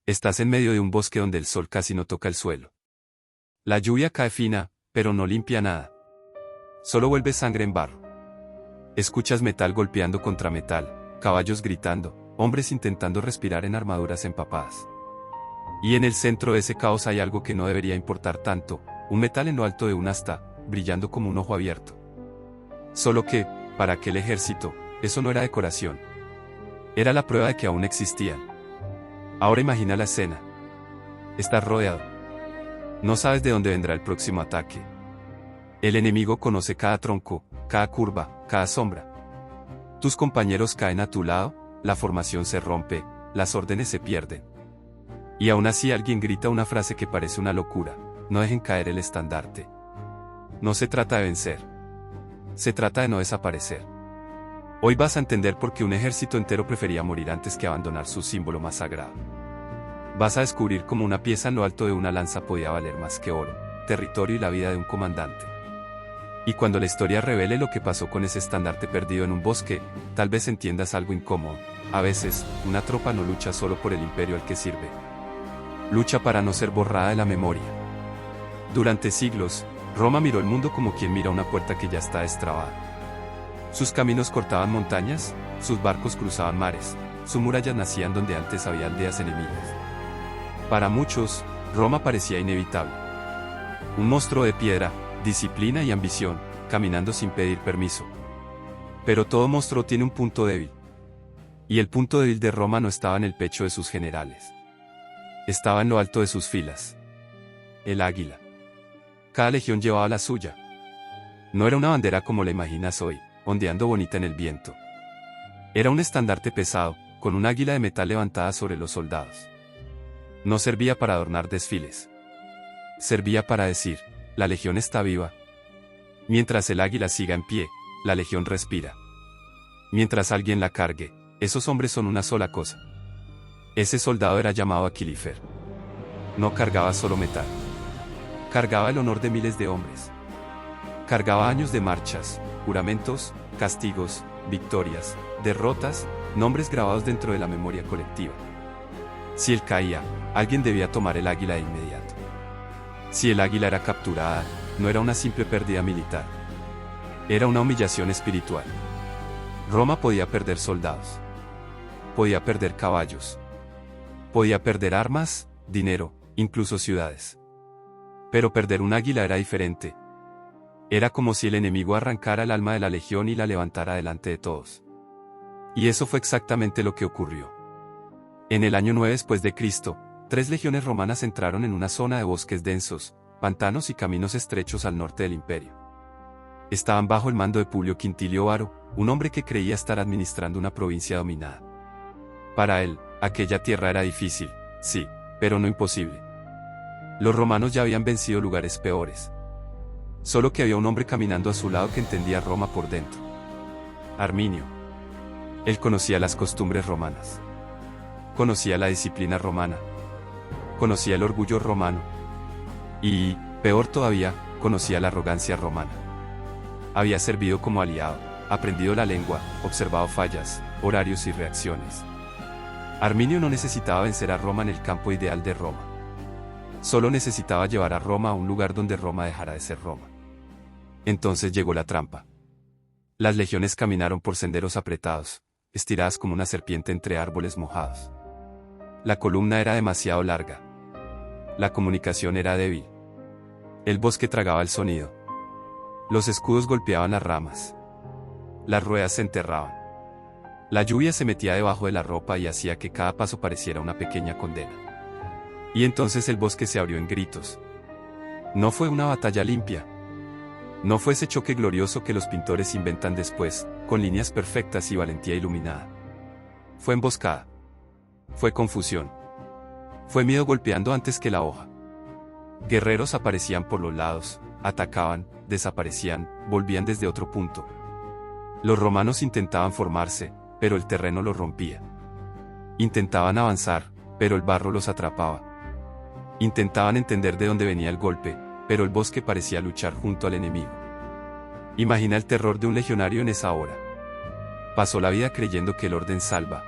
Estás en medio de un bosque donde el sol casi no toca el suelo. La lluvia cae fina, pero no limpia nada. Solo vuelve sangre en barro. Escuchas metal golpeando contra metal, caballos gritando, hombres intentando respirar en armaduras empapadas. Y en el centro de ese caos hay algo que no debería importar tanto, un metal en lo alto de un asta, brillando como un ojo abierto. Solo que, para aquel ejército, eso no era decoración. Era la prueba de que aún existían. Ahora imagina la escena. Estás rodeado. No sabes de dónde vendrá el próximo ataque. El enemigo conoce cada tronco, cada curva, cada sombra. Tus compañeros caen a tu lado, la formación se rompe, las órdenes se pierden. Y aún así alguien grita una frase que parece una locura: no dejen caer el estandarte. No se trata de vencer. Se trata de no desaparecer. Hoy vas a entender por qué un ejército entero prefería morir antes que abandonar su símbolo más sagrado. Vas a descubrir cómo una pieza en lo alto de una lanza podía valer más que oro, territorio y la vida de un comandante. Y cuando la historia revele lo que pasó con ese estandarte perdido en un bosque, tal vez entiendas algo incómodo. A veces, una tropa no lucha solo por el imperio al que sirve. Lucha para no ser borrada de la memoria. Durante siglos, Roma miró el mundo como quien mira una puerta que ya está destrabada. Sus caminos cortaban montañas, sus barcos cruzaban mares, sus murallas nacían donde antes había aldeas enemigas. Para muchos, Roma parecía inevitable. Un monstruo de piedra, disciplina y ambición, caminando sin pedir permiso. Pero todo monstruo tiene un punto débil. Y el punto débil de Roma no estaba en el pecho de sus generales. Estaba en lo alto de sus filas. El águila. Cada legión llevaba la suya. No era una bandera como la imaginas hoy, ondeando bonita en el viento. Era un estandarte pesado, con un águila de metal levantada sobre los soldados. No servía para adornar desfiles. Servía para decir: la legión está viva. Mientras el águila siga en pie, la legión respira. Mientras alguien la cargue, esos hombres son una sola cosa. Ese soldado era llamado Aquilifer. No cargaba solo metal. Cargaba el honor de miles de hombres. Cargaba años de marchas, juramentos, castigos, victorias, derrotas, nombres grabados dentro de la memoria colectiva. Si él caía, alguien debía tomar el águila de inmediato. Si el águila era capturada, no era una simple pérdida militar. Era una humillación espiritual. Roma podía perder soldados. Podía perder caballos. Podía perder armas, dinero, incluso ciudades. Pero perder un águila era diferente. Era como si el enemigo arrancara el alma de la legión y la levantara delante de todos. Y eso fue exactamente lo que ocurrió. En el año 9 después de Cristo, 3 legiones romanas entraron en una zona de bosques densos, pantanos y caminos estrechos al norte del imperio. Estaban bajo el mando de Publio Quintilio Varo, un hombre que creía estar administrando una provincia dominada. Para él, aquella tierra era difícil, sí, pero no imposible. Los romanos ya habían vencido lugares peores. Solo que había un hombre caminando a su lado que entendía Roma por dentro. Arminio. Él conocía las costumbres romanas. Conocía la disciplina romana. Conocía el orgullo romano. Y, peor todavía, conocía la arrogancia romana. Había servido como aliado, aprendido la lengua, observado fallas, horarios y reacciones. Arminio no necesitaba vencer a Roma en el campo ideal de Roma. Solo necesitaba llevar a Roma a un lugar donde Roma dejara de ser Roma. Entonces llegó la trampa. Las legiones caminaron por senderos apretados, estiradas como una serpiente entre árboles mojados. La columna era demasiado larga. La comunicación era débil. El bosque tragaba el sonido. Los escudos golpeaban las ramas. Las ruedas se enterraban. La lluvia se metía debajo de la ropa y hacía que cada paso pareciera una pequeña condena. Y entonces el bosque se abrió en gritos. No fue una batalla limpia. No fue ese choque glorioso que los pintores inventan después, con líneas perfectas y valentía iluminada. Fue emboscada. Fue confusión. Fue miedo golpeando antes que la hoja. Guerreros aparecían por los lados, atacaban, desaparecían, volvían desde otro punto. Los romanos intentaban formarse, pero el terreno los rompía. Intentaban avanzar, pero el barro los atrapaba. Intentaban entender de dónde venía el golpe, pero el bosque parecía luchar junto al enemigo. Imagina el terror de un legionario en esa hora. Pasó la vida creyendo que el orden salva,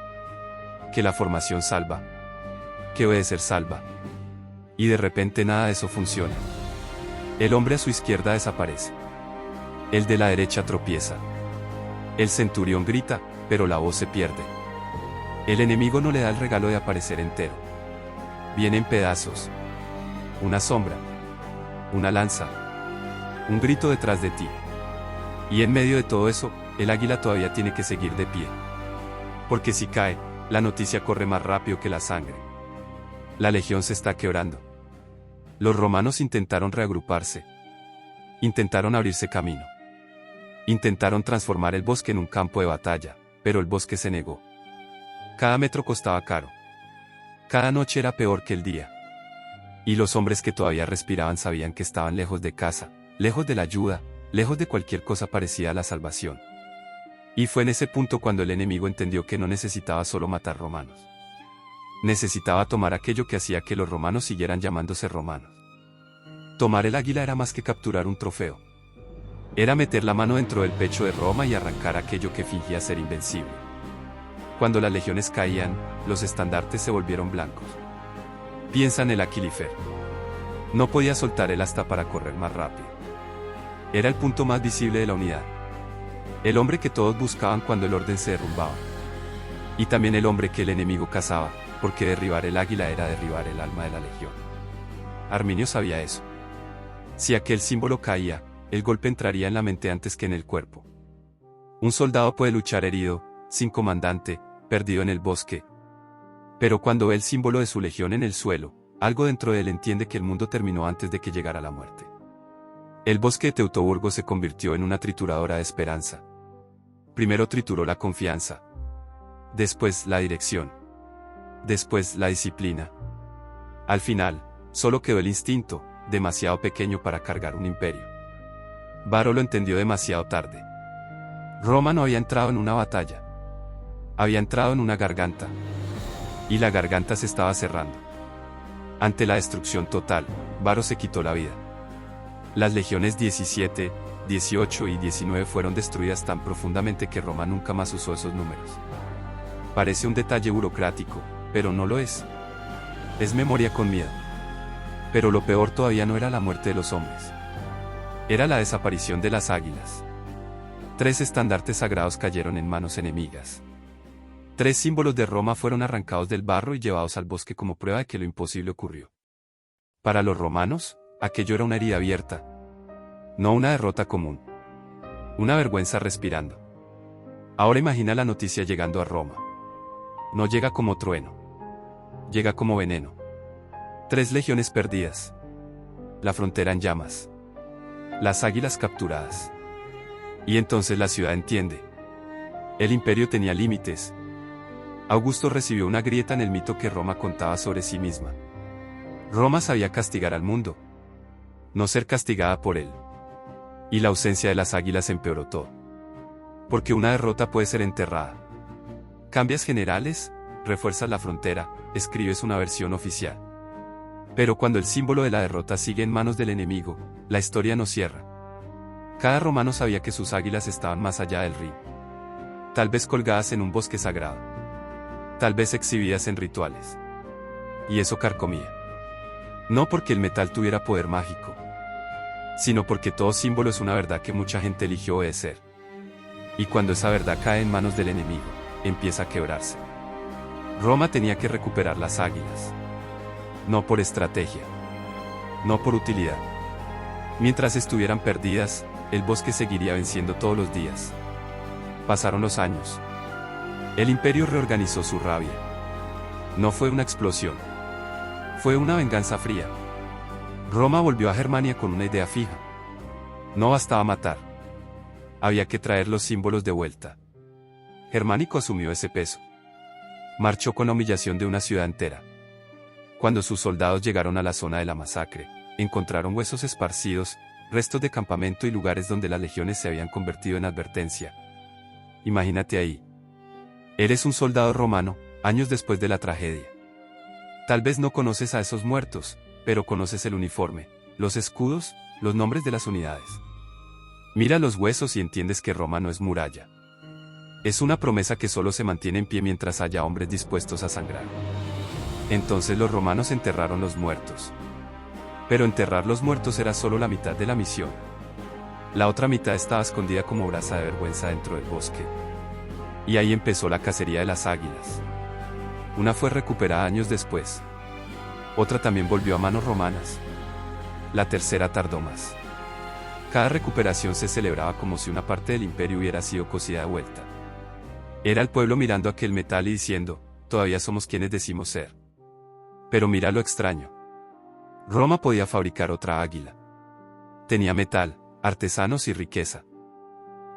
que la formación salva, que obedecer salva. Y de repente nada de eso funciona. El hombre a su izquierda desaparece. El de la derecha tropieza. El centurión grita, pero la voz se pierde. El enemigo no le da el regalo de aparecer entero. Viene en pedazos. Una sombra. Una lanza. Un grito detrás de ti. Y en medio de todo eso, el águila todavía tiene que seguir de pie. Porque si cae, la noticia corre más rápido que la sangre. La legión se está quebrando. Los romanos intentaron reagruparse. Intentaron abrirse camino. Intentaron transformar el bosque en un campo de batalla, pero el bosque se negó. Cada metro costaba caro. Cada noche era peor que el día. Y los hombres que todavía respiraban sabían que estaban lejos de casa, lejos de la ayuda, lejos de cualquier cosa parecida a la salvación. Y fue en ese punto cuando el enemigo entendió que no necesitaba solo matar romanos. Necesitaba tomar aquello que hacía que los romanos siguieran llamándose romanos. Tomar el águila era más que capturar un trofeo. Era meter la mano dentro del pecho de Roma y arrancar aquello que fingía ser invencible. Cuando las legiones caían, los estandartes se volvieron blancos. Piensa en el Aquilifer. No podía soltar el asta para correr más rápido. Era el punto más visible de la unidad. El hombre que todos buscaban cuando el orden se derrumbaba. Y también el hombre que el enemigo cazaba, porque derribar el águila era derribar el alma de la legión. Arminio sabía eso. Si aquel símbolo caía, el golpe entraría en la mente antes que en el cuerpo. Un soldado puede luchar herido, sin comandante, perdido en el bosque. Pero cuando ve el símbolo de su legión en el suelo, algo dentro de él entiende que el mundo terminó antes de que llegara la muerte. El bosque de Teutoburgo se convirtió en una trituradora de esperanza. Primero trituró la confianza. Después la dirección. Después la disciplina. Al final, solo quedó el instinto, demasiado pequeño para cargar un imperio. Varo lo entendió demasiado tarde. Roma no había entrado en una batalla. Había entrado en una garganta. Y la garganta se estaba cerrando. Ante la destrucción total, Varo se quitó la vida. Las legiones 17, 18 y 19 fueron destruidas tan profundamente que Roma nunca más usó esos números. Parece un detalle burocrático, pero no lo es. Es memoria con miedo. Pero lo peor todavía no era la muerte de los hombres. Era la desaparición de las águilas. 3 estandartes sagrados cayeron en manos enemigas. 3 símbolos de Roma fueron arrancados del barro y llevados al bosque como prueba de que lo imposible ocurrió. Para los romanos, aquello era una herida abierta. No una derrota común. Una vergüenza respirando. Ahora imagina la noticia llegando a Roma. No llega como trueno. Llega como veneno. 3 legiones perdidas. La frontera en llamas. Las águilas capturadas. Y entonces la ciudad entiende. El imperio tenía límites. Augusto recibió una grieta en el mito que Roma contaba sobre sí misma. Roma sabía castigar al mundo. No ser castigada por él. Y la ausencia de las águilas empeoró todo. Porque una derrota puede ser enterrada. Cambias generales, refuerzas la frontera, escribes una versión oficial. Pero cuando el símbolo de la derrota sigue en manos del enemigo, la historia no cierra. Cada romano sabía que sus águilas estaban más allá del río. Tal vez colgadas en un bosque sagrado. Tal vez exhibidas en rituales. Y eso carcomía. No porque el metal tuviera poder mágico, sino porque todo símbolo es una verdad que mucha gente eligió obedecer. Y cuando esa verdad cae en manos del enemigo, empieza a quebrarse. Roma tenía que recuperar las águilas. No por estrategia. No por utilidad. Mientras estuvieran perdidas, el bosque seguiría venciendo todos los días. Pasaron los años. El imperio reorganizó su rabia. No fue una explosión. Fue una venganza fría. Roma volvió a Germania con una idea fija. No bastaba matar. Había que traer los símbolos de vuelta. Germánico asumió ese peso. Marchó con la humillación de una ciudad entera. Cuando sus soldados llegaron a la zona de la masacre, encontraron huesos esparcidos, restos de campamento y lugares donde las legiones se habían convertido en advertencia. Imagínate ahí. Eres un soldado romano, años después de la tragedia. Tal vez no conoces a esos muertos, pero conoces el uniforme, los escudos, los nombres de las unidades. Mira los huesos y entiendes que Roma no es muralla. Es una promesa que solo se mantiene en pie mientras haya hombres dispuestos a sangrar. Entonces los romanos enterraron los muertos. Pero enterrar los muertos era solo la mitad de la misión. La otra mitad estaba escondida como brasa de vergüenza dentro del bosque. Y ahí empezó la cacería de las águilas. Una fue recuperada años después. Otra también volvió a manos romanas. La tercera tardó más. Cada recuperación se celebraba como si una parte del imperio hubiera sido cosida de vuelta. Era el pueblo mirando aquel metal y diciendo, todavía somos quienes decimos ser. Pero mira lo extraño. Roma podía fabricar otra águila. Tenía metal, artesanos y riqueza.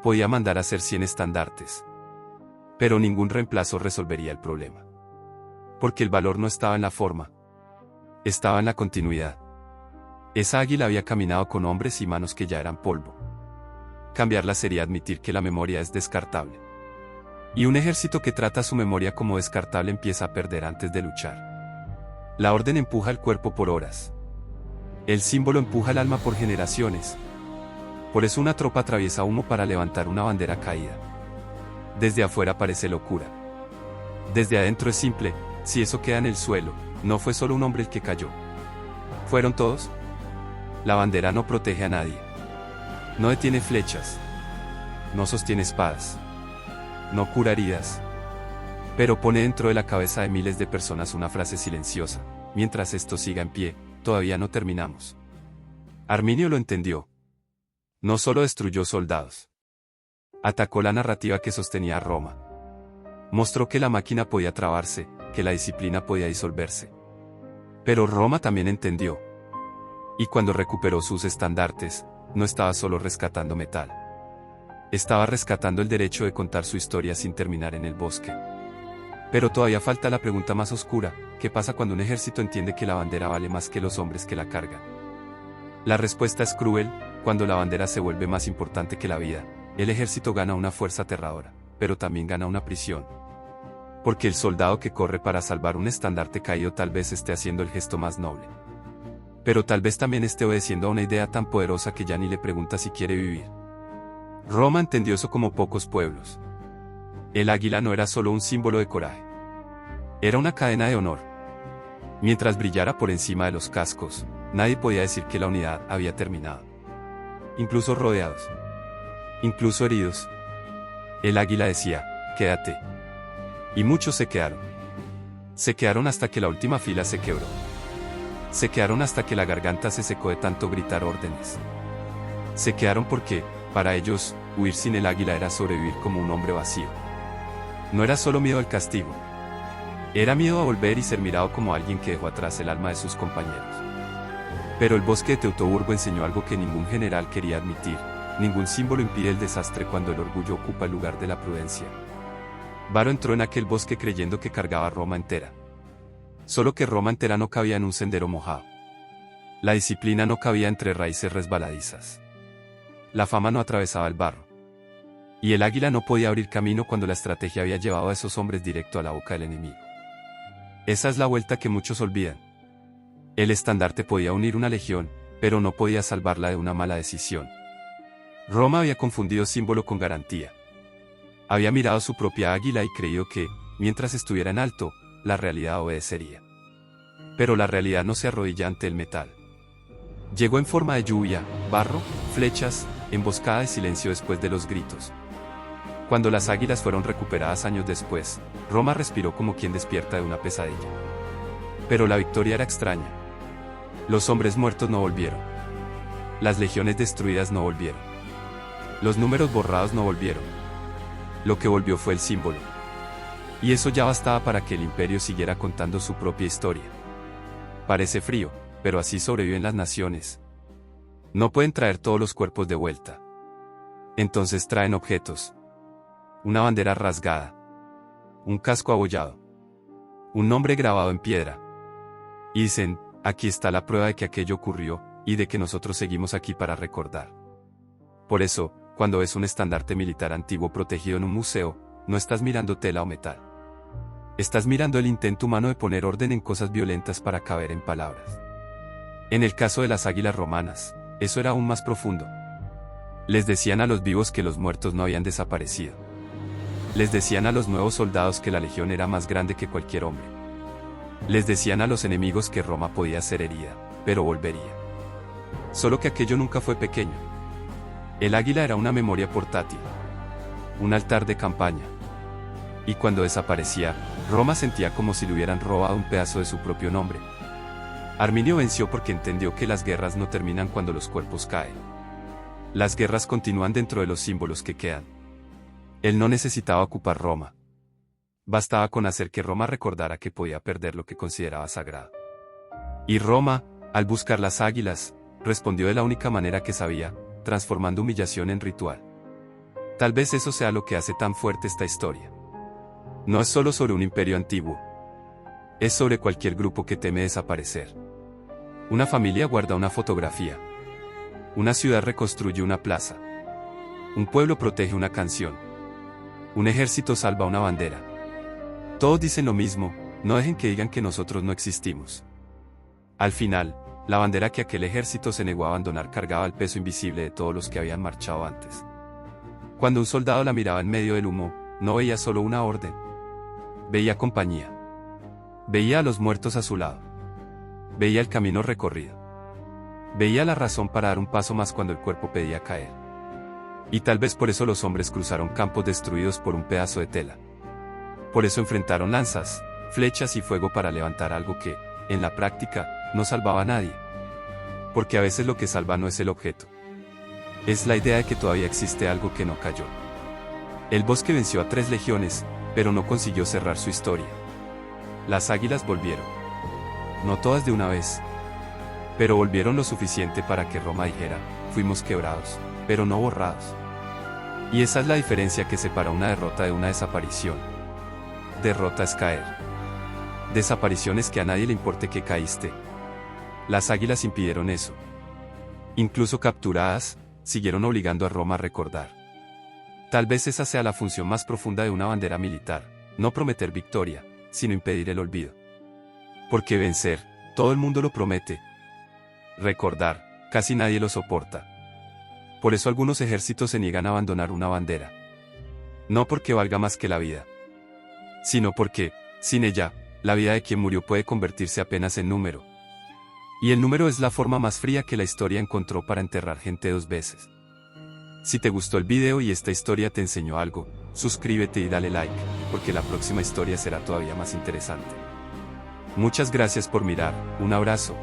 Podía mandar a hacer 100 estandartes. Pero ningún reemplazo resolvería el problema. Porque el valor no estaba en la forma. Estaba en la continuidad. Esa águila había caminado con hombres y manos que ya eran polvo. Cambiarla sería admitir que la memoria es descartable. Y un ejército que trata su memoria como descartable empieza a perder antes de luchar. La orden empuja el cuerpo por horas. El símbolo empuja el alma por generaciones. Por eso una tropa atraviesa humo para levantar una bandera caída. Desde afuera parece locura. Desde adentro es simple, si eso queda en el suelo, no fue solo un hombre el que cayó. ¿Fueron todos? La bandera no protege a nadie. No detiene flechas. No sostiene espadas. No cura heridas. Pero pone dentro de la cabeza de miles de personas una frase silenciosa: mientras esto siga en pie, todavía no terminamos. Arminio lo entendió. No solo destruyó soldados. Atacó la narrativa que sostenía a Roma. Mostró que la máquina podía trabarse, que la disciplina podía disolverse. Pero Roma también entendió. Y cuando recuperó sus estandartes, no estaba solo rescatando metal. Estaba rescatando el derecho de contar su historia sin terminar en el bosque. Pero todavía falta la pregunta más oscura: ¿qué pasa cuando un ejército entiende que la bandera vale más que los hombres que la cargan? La respuesta es cruel: cuando la bandera se vuelve más importante que la vida, el ejército gana una fuerza aterradora, pero también gana una prisión. Porque el soldado que corre para salvar un estandarte caído tal vez esté haciendo el gesto más noble. Pero tal vez también esté obedeciendo a una idea tan poderosa que ya ni le pregunta si quiere vivir. Roma entendió eso como pocos pueblos. El águila no era solo un símbolo de coraje. Era una cadena de honor. Mientras brillara por encima de los cascos, nadie podía decir que la unidad había terminado. Incluso rodeados. Incluso heridos. El águila decía: quédate. Y muchos se quedaron. Se quedaron hasta que la última fila se quebró. Se quedaron hasta que la garganta se secó de tanto gritar órdenes. Se quedaron porque, para ellos, huir sin el águila era sobrevivir como un hombre vacío. No era solo miedo al castigo. Era miedo a volver y ser mirado como alguien que dejó atrás el alma de sus compañeros. Pero el bosque de Teutoburgo enseñó algo que ningún general quería admitir: ningún símbolo impide el desastre cuando el orgullo ocupa el lugar de la prudencia. Varo entró en aquel bosque creyendo que cargaba Roma entera. Solo que Roma entera no cabía en un sendero mojado. La disciplina no cabía entre raíces resbaladizas. La fama no atravesaba el barro. Y el águila no podía abrir camino cuando la estrategia había llevado a esos hombres directo a la boca del enemigo. Esa es la vuelta que muchos olvidan. El estandarte podía unir una legión, pero no podía salvarla de una mala decisión. Roma había confundido símbolo con garantía. Había mirado su propia águila y creído que, mientras estuviera en alto, la realidad obedecería. Pero la realidad no se arrodilla ante el metal. Llegó en forma de lluvia, barro, flechas, emboscada y silencio después de los gritos. Cuando las águilas fueron recuperadas años después, Roma respiró como quien despierta de una pesadilla. Pero la victoria era extraña. Los hombres muertos no volvieron. Las legiones destruidas no volvieron. Los números borrados no volvieron. Lo que volvió fue el símbolo. Y eso ya bastaba para que el imperio siguiera contando su propia historia. Parece frío, pero así sobreviven las naciones. No pueden traer todos los cuerpos de vuelta. Entonces traen objetos. Una bandera rasgada. Un casco abollado. Un nombre grabado en piedra. Y dicen: aquí está la prueba de que aquello ocurrió, y de que nosotros seguimos aquí para recordar. Por eso, cuando ves un estandarte militar antiguo protegido en un museo, no estás mirando tela o metal. Estás mirando el intento humano de poner orden en cosas violentas para caber en palabras. En el caso de las águilas romanas, eso era aún más profundo. Les decían a los vivos que los muertos no habían desaparecido. Les decían a los nuevos soldados que la legión era más grande que cualquier hombre. Les decían a los enemigos que Roma podía ser herida, pero volvería. Solo que aquello nunca fue pequeño. El águila era una memoria portátil, un altar de campaña. Y cuando desaparecía, Roma sentía como si le hubieran robado un pedazo de su propio nombre. Arminio venció porque entendió que las guerras no terminan cuando los cuerpos caen. Las guerras continúan dentro de los símbolos que quedan. Él no necesitaba ocupar Roma. Bastaba con hacer que Roma recordara que podía perder lo que consideraba sagrado. Y Roma, al buscar las águilas, respondió de la única manera que sabía, transformando humillación en ritual. Tal vez eso sea lo que hace tan fuerte esta historia. No es solo sobre un imperio antiguo. Es sobre cualquier grupo que teme desaparecer. Una familia guarda una fotografía. Una ciudad reconstruye una plaza. Un pueblo protege una canción. Un ejército salva una bandera. Todos dicen lo mismo, no dejen que digan que nosotros no existimos. Al final, la bandera que aquel ejército se negó a abandonar cargaba el peso invisible de todos los que habían marchado antes. Cuando un soldado la miraba en medio del humo, no veía solo una orden. Veía compañía. Veía a los muertos a su lado. Veía el camino recorrido. Veía la razón para dar un paso más cuando el cuerpo pedía caer. Y tal vez por eso los hombres cruzaron campos destruidos por un pedazo de tela. Por eso enfrentaron lanzas, flechas y fuego para levantar algo que, en la práctica, no salvaba a nadie. Porque a veces lo que salva no es el objeto. Es la idea de que todavía existe algo que no cayó. El bosque venció a 3 legiones, pero no consiguió cerrar su historia. Las águilas volvieron. No todas de una vez. Pero volvieron lo suficiente para que Roma dijera, fuimos quebrados, pero no borrados. Y esa es la diferencia que separa una derrota de una desaparición. Derrota es caer. Desaparición es que a nadie le importe que caíste. Las águilas impidieron eso. Incluso capturadas, siguieron obligando a Roma a recordar. Tal vez esa sea la función más profunda de una bandera militar, no prometer victoria, sino impedir el olvido. Porque vencer, todo el mundo lo promete. Recordar, casi nadie lo soporta. Por eso algunos ejércitos se niegan a abandonar una bandera. No porque valga más que la vida, sino porque, sin ella, la vida de quien murió puede convertirse apenas en número. Y el número es la forma más fría que la historia encontró para enterrar gente 2 veces. Si te gustó el video y esta historia te enseñó algo, suscríbete y dale like, porque la próxima historia será todavía más interesante. Muchas gracias por mirar, un abrazo.